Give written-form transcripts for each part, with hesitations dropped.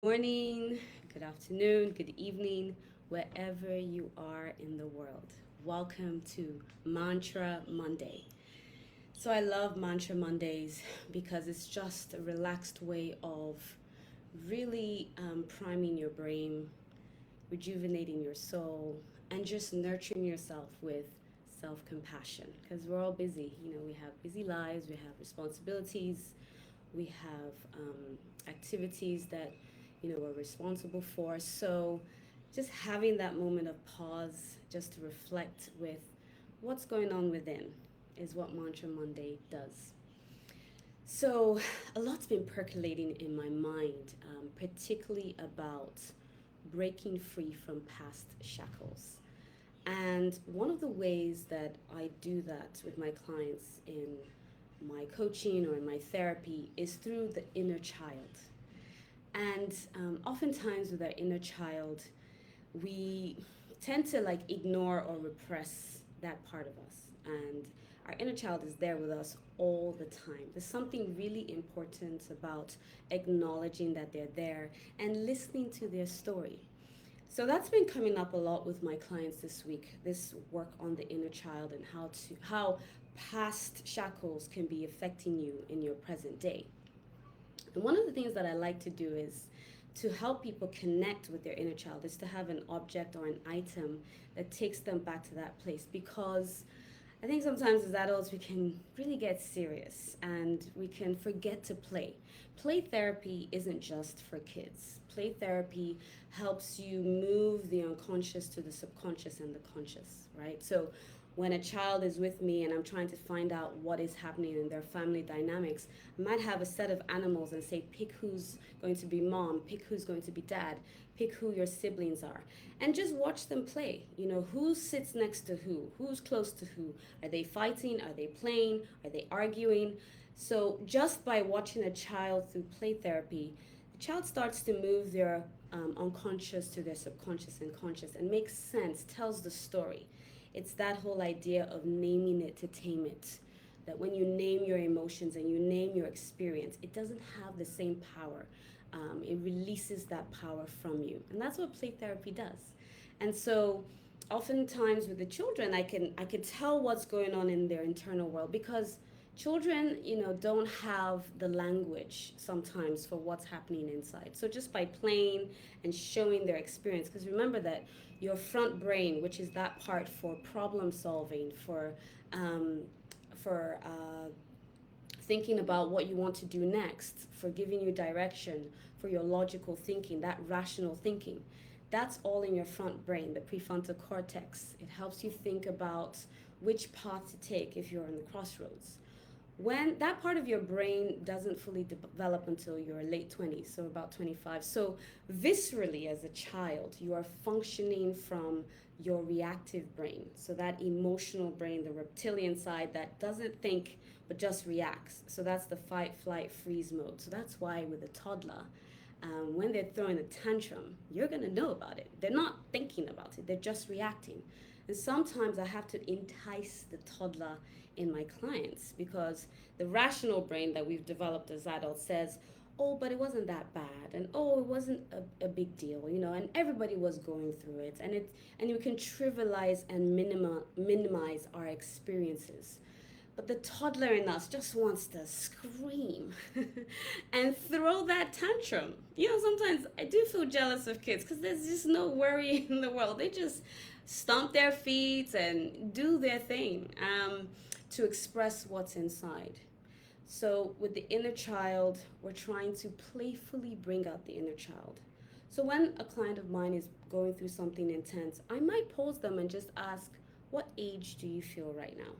morning, good afternoon, good evening, wherever you are in the world. Welcome to Mantra Monday. So, I love Mantra Mondays because it's just a relaxed way of really priming your brain, rejuvenating your soul, and just nurturing yourself with self compassion because we're all busy. We have busy lives, we have responsibilities, we have activities that we're responsible for. So just having that moment of pause just to reflect with what's going on within is what Mantra Monday does. So a lot's been percolating in my mind, particularly about breaking free from past shackles. And one of the ways that I do that with my clients in my coaching or in my therapy is through the inner child. And oftentimes with our inner child, we tend to like ignore or repress that part of us. And our inner child is there with us all the time. There's something really important about acknowledging that they're there and listening to their story. So that's been coming up a lot with my clients this week. This work on the inner child and how past shackles can be affecting you in your present day. And one of the things that I like to do is to help people connect with their inner child is to have an object or an item that takes them back to that place, because I think sometimes as adults we can really get serious and we can forget to play. Play therapy isn't just for kids. Play therapy helps you move the unconscious to the subconscious and the conscious, right? So when a child is with me and I'm trying to find out what is happening in their family dynamics, I might have a set of animals and say, pick who's going to be mom, pick who's going to be dad, pick who your siblings are, and just watch them play. Who sits next to who's close to who. Are they fighting? Are they playing? Are they arguing? So just by watching a child through play therapy, the child starts to move their unconscious to their subconscious and conscious and makes sense, tells the story. It's that whole idea of naming it to tame it. That when you name your emotions and you name your experience, it doesn't have the same power. It releases that power from you. And that's what play therapy does. And so oftentimes with the children, I can tell what's going on in their internal world, because children, don't have the language sometimes for what's happening inside. So just by playing and showing their experience, because remember that your front brain, which is that part for problem solving, um, for thinking about what you want to do next, for giving you direction, for your logical thinking, that rational thinking. That's all in your front brain, the prefrontal cortex. It helps you think about which path to take if you're in the crossroads. When that part of your brain doesn't fully develop until your late 20s, so about 25. So viscerally as a child, you are functioning from your reactive brain. So that emotional brain, the reptilian side that doesn't think but just reacts. So that's the fight, flight, freeze mode. So that's why with a toddler, when they're throwing a tantrum, you're going to know about it. They're not thinking about it, they're just reacting. And sometimes I have to entice the toddler in my clients, because the rational brain that we've developed as adults says, oh, but it wasn't that bad, and oh, it wasn't a big deal, and everybody was going through it, and you can trivialize and minimize our experiences. But the toddler in us just wants to scream and throw that tantrum. Sometimes I do feel jealous of kids because there's just no worry in the world. They just stomp their feet and do their thing to express what's inside. So with the inner child, we're trying to playfully bring out the inner child. So when a client of mine is going through something intense, I might pause them and just ask, what age do you feel right now?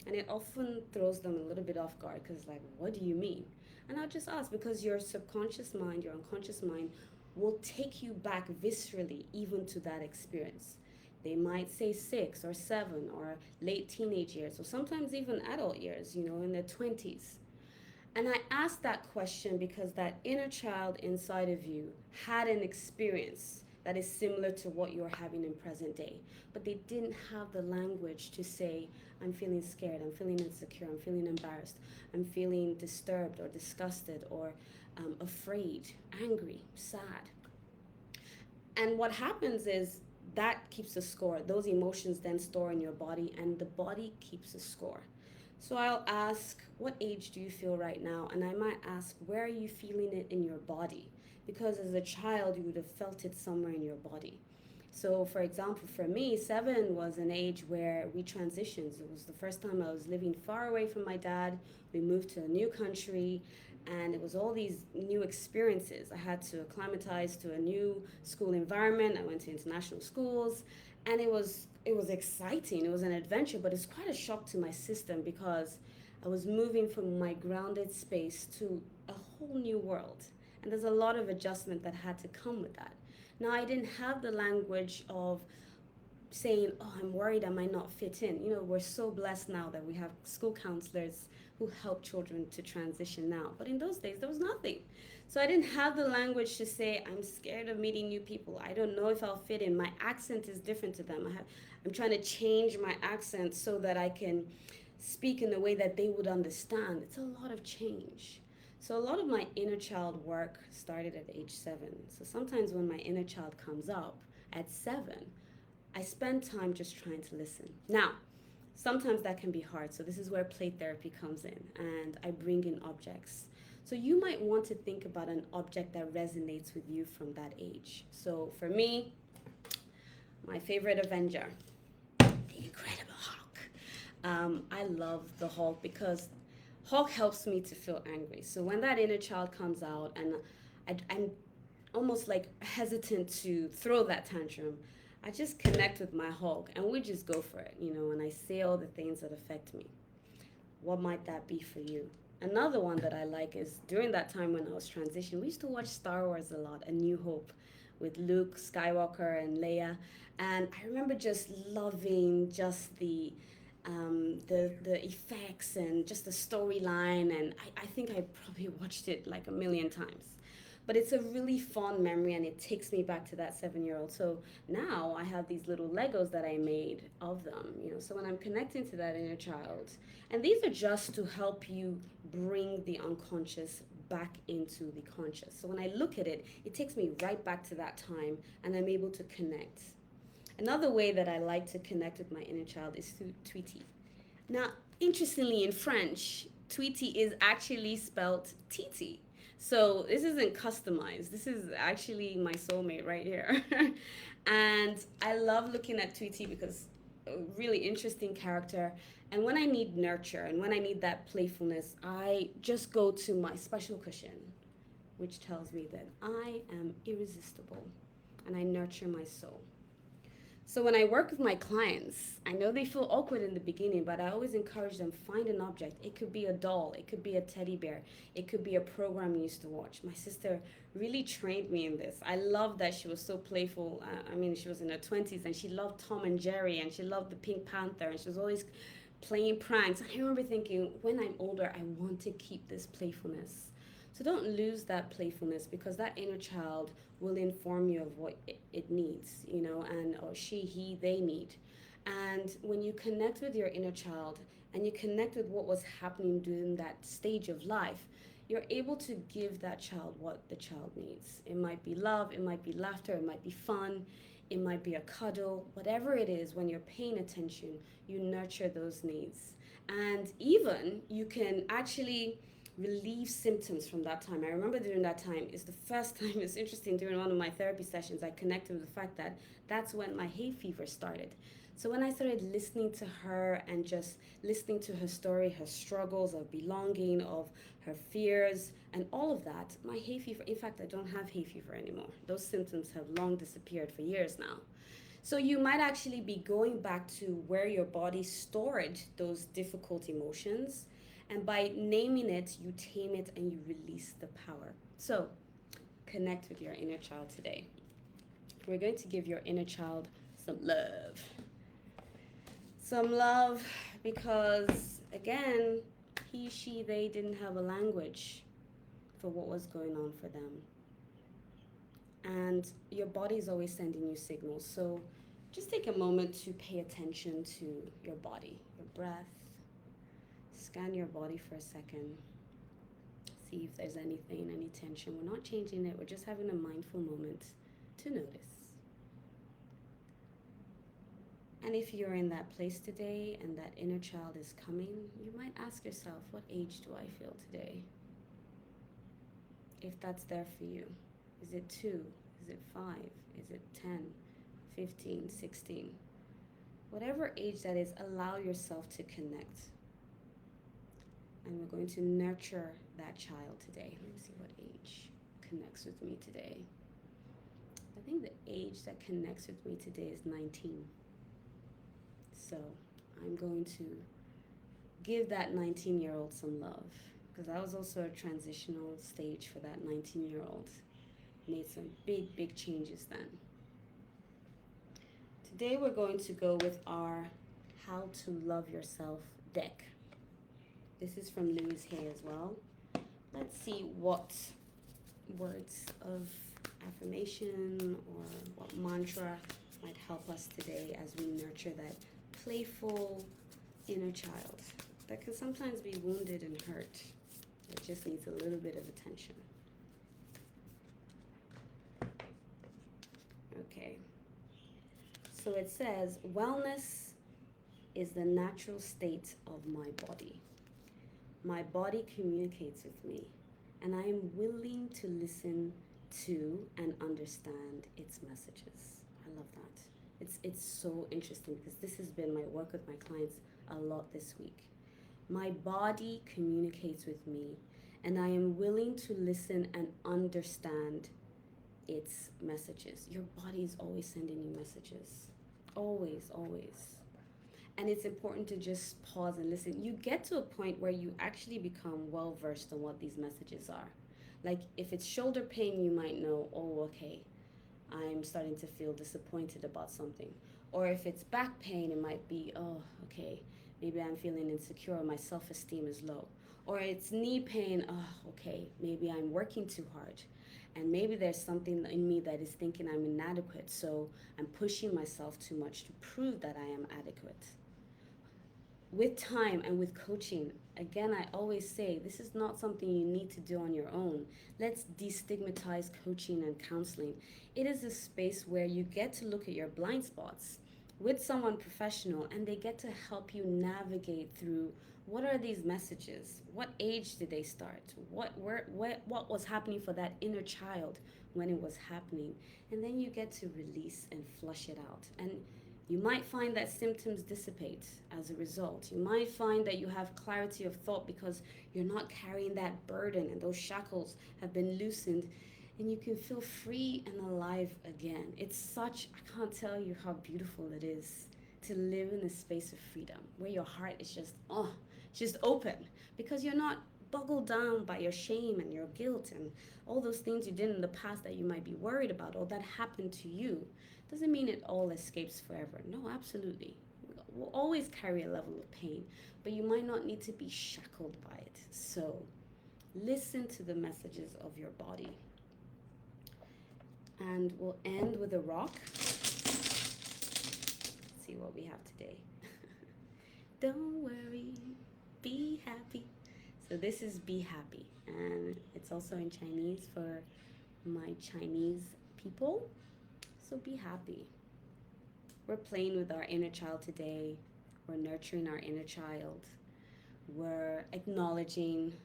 And it often throws them a little bit off guard, because like, what do you mean? And I'll just ask, because your subconscious mind, your unconscious mind will take you back viscerally even to that experience. They might say 6 or 7 or late teenage years, or sometimes even adult years, in their 20s. And I ask that question because that inner child inside of you had an experience that is similar to what you're having in present day. But they didn't have the language to say, I'm feeling scared, I'm feeling insecure, I'm feeling embarrassed, I'm feeling disturbed or disgusted, or afraid, angry, sad. And what happens is that keeps a score. Those emotions then store in your body, and the body keeps a score. So I'll ask, what age do you feel right now? And I might ask, where are you feeling it in your body? Because as a child, you would have felt it somewhere in your body. So, for example, for me, 7 was an age where we transitioned. It was the first time I was living far away from my dad. We moved to a new country, and it was all these new experiences. I had to acclimatize to a new school environment. I went to international schools, and it was exciting. It was an adventure, but it's quite a shock to my system because I was moving from my grounded space to a whole new world. And there's a lot of adjustment that had to come with that. Now, I didn't have the language of saying, oh, I'm worried I might not fit in. We're so blessed now that we have school counselors who help children to transition now. But in those days, there was nothing. So I didn't have the language to say, I'm scared of meeting new people. I don't know if I'll fit in. My accent is different to them. I'm trying to change my accent so that I can speak in a way that they would understand. It's a lot of change. So a lot of my inner child work started at age 7. So sometimes when my inner child comes up at 7, I spend time just trying to listen. Now, sometimes that can be hard. So this is where play therapy comes in, and I bring in objects. So you might want to think about an object that resonates with you from that age. So for me, my favorite Avenger, the Incredible Hulk. I love the Hulk because Hulk helps me to feel angry. So when that inner child comes out and I'm almost like hesitant to throw that tantrum, I just connect with my Hulk and we just go for it, and I say all the things that affect me. What might that be for you? Another one that I like is during that time when I was transitioning, we used to watch Star Wars a lot, A New Hope, with Luke Skywalker and Leia. And I remember just loving just the effects and just the storyline. And I think I probably watched it like a million times. But it's a really fond memory and it takes me back to that 7-year-old. So now I have these little Legos that I made of them, So when I'm connecting to that inner child, and these are just to help you bring the unconscious back into the conscious. So when I look at it, it takes me right back to that time and I'm able to connect. Another way that I like to connect with my inner child is through Tweety. Now, interestingly, in French, Tweety is actually spelled Titi. So this isn't customized. This is actually my soulmate right here. And I love looking at Tweety because a really interesting character. And when I need nurture and when I need that playfulness, I just go to my special cushion, which tells me that I am irresistible and I nurture my soul. So when I work with my clients, I know they feel awkward in the beginning, but I always encourage them, find an object. It could be a doll, it could be a teddy bear, it could be a program you used to watch. My sister really trained me in this. I love that she was so playful. She was in her 20s and she loved Tom and Jerry and she loved the Pink Panther and she was always playing pranks. I remember thinking, when I'm older, I want to keep this playfulness. So don't lose that playfulness because that inner child will inform you of what it needs, or she, he, they need. And when you connect with your inner child and you connect with what was happening during that stage of life, you're able to give that child what the child needs. It might be love, it might be laughter, it might be fun, it might be a cuddle, whatever it is, when you're paying attention, you nurture those needs. And even you can actually relieve symptoms from that time. I remember during that time, it's the first time, it's interesting, during one of my therapy sessions, I connected with the fact that that's when my hay fever started. So when I started listening to her and just listening to her story, her struggles of belonging, of her fears, and all of that, my hay fever, in fact, I don't have hay fever anymore. Those symptoms have long disappeared for years now. So you might actually be going back to where your body stored those difficult emotions, and by naming it, you tame it and you release the power. So connect with your inner child today. We're going to give your inner child some love. Some love because, again, he, she, they didn't have a language for what was going on for them. And your body is always sending you signals. So just take a moment to pay attention to your body, your breath. Scan your body for a second. See if there's anything, any tension. We're not changing it, we're just having a mindful moment to notice. And if you're in that place today and that inner child is coming, you might ask yourself, what age do I feel today? If that's there for you. Is it 2? Is it 5? Is it 10, 15, 16? Whatever age that is, allow yourself to connect. And we're going to nurture that child today. Let me see what age connects with me today. I think the age that connects with me today is 19. So I'm going to give that 19-year-old some love, because that was also a transitional stage for that 19-year-old. Made some big, big changes then. Today we're going to go with our How to Love Yourself deck. This is from Louise Hay as well. Let's see what words of affirmation or what mantra might help us today as we nurture that playful inner child that can sometimes be wounded and hurt. It just needs a little bit of attention. Okay. So it says, wellness is the natural state of my body. My body communicates with me, and I am willing to listen to and understand its messages. I love that. It's so interesting because this has been my work with my clients a lot this week. My body communicates with me, and I am willing to listen and understand its messages. Your body is always sending you messages. Always, always. And it's important to just pause and listen. You get to a point where you actually become well versed on what these messages are. Like if it's shoulder pain, you might know, oh, okay, I'm starting to feel disappointed about something. Or if it's back pain, it might be, oh, okay, maybe I'm feeling insecure, my self-esteem is low. Or it's knee pain, oh, okay, maybe I'm working too hard. And maybe there's something in me that is thinking I'm inadequate, so I'm pushing myself too much to prove that I am adequate. With time and with coaching, again, I always say this is not something you need to do on your own. Let's destigmatize coaching and counseling. It is a space where you get to look at your blind spots with someone professional, and they get to help you navigate through what are these messages? What age did they start? What was happening for that inner child when it was happening? And then you get to release and flush it out. And you might find that symptoms dissipate as a result. You might find that you have clarity of thought because you're not carrying that burden and those shackles have been loosened, and you can feel free and alive again. It's such, I can't tell you how beautiful it is to live in a space of freedom where your heart is just open, because you're not boggled down by your shame and your guilt and all those things you did in the past that you might be worried about or that happened to you. Doesn't mean it all escapes forever. No, absolutely. We'll always carry a level of pain, but you might not need to be shackled by it. So listen to the messages of your body. And we'll end with a rock. Let's see what we have today. Don't worry, be happy. So this is be happy, and it's also in Chinese for my Chinese people. So be happy. We're playing with our inner child today. We're nurturing our inner child. We're acknowledging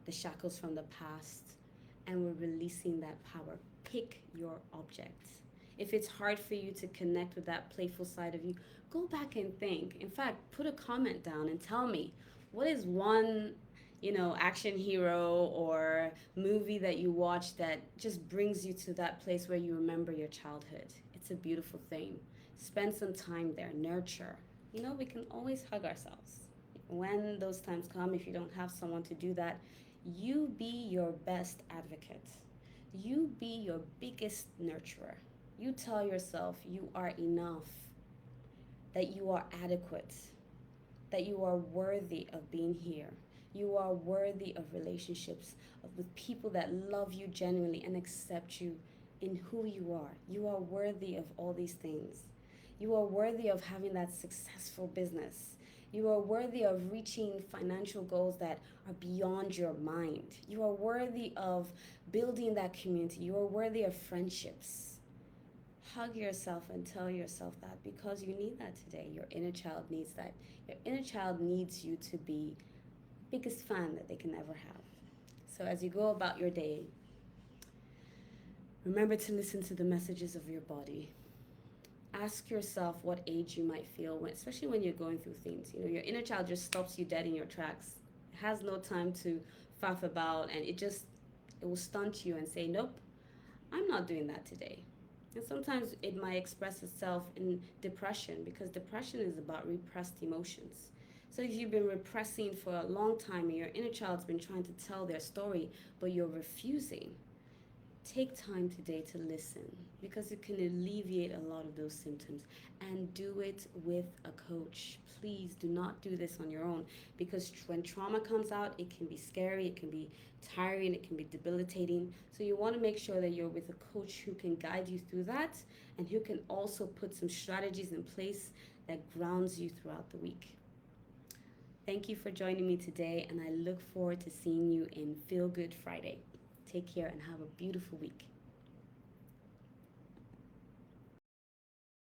the shackles from the past, and we're releasing that power. Pick your object. If it's hard for you to connect with that playful side of you, go back and think. In fact, put a comment down and tell me, what is one action hero or movie that you watch that just brings you to that place where you remember your childhood? It's a beautiful thing. Spend some time there, nurture. We can always hug ourselves. When those times come, if you don't have someone to do that, you be your best advocate. You be your biggest nurturer. You tell yourself you are enough, that you are adequate, that you are worthy of being here. You are worthy of relationships with people that love you genuinely and accept you in who you are. You are worthy of all these things. You are worthy of having that successful business. You are worthy of reaching financial goals that are beyond your mind. You are worthy of building that community. You are worthy of friendships. Hug yourself and tell yourself that, because you need that today. Your inner child needs that. Your inner child needs you to be the biggest fan that they can ever have. So as you go about your day, remember to listen to the messages of your body. Ask yourself what age you might feel when, especially when you're going through things. You know, your inner child just stops you dead in your tracks. It has no time to faff about, and it will stunt you and say, nope, I'm not doing that today. And sometimes it might express itself in depression, because depression is about repressed emotions. So if you've been repressing for a long time and your inner child's been trying to tell their story, but you're refusing, take time today to listen, because it can alleviate a lot of those symptoms, and do it with a coach. Please do not do this on your own, because when trauma comes out, it can be scary, it can be tiring, it can be debilitating. So you want to make sure that you're with a coach who can guide you through that, and who can also put some strategies in place that grounds you throughout the week. Thank you for joining me today, and I look forward to seeing you in Feel Good Friday. Take care and have a beautiful week.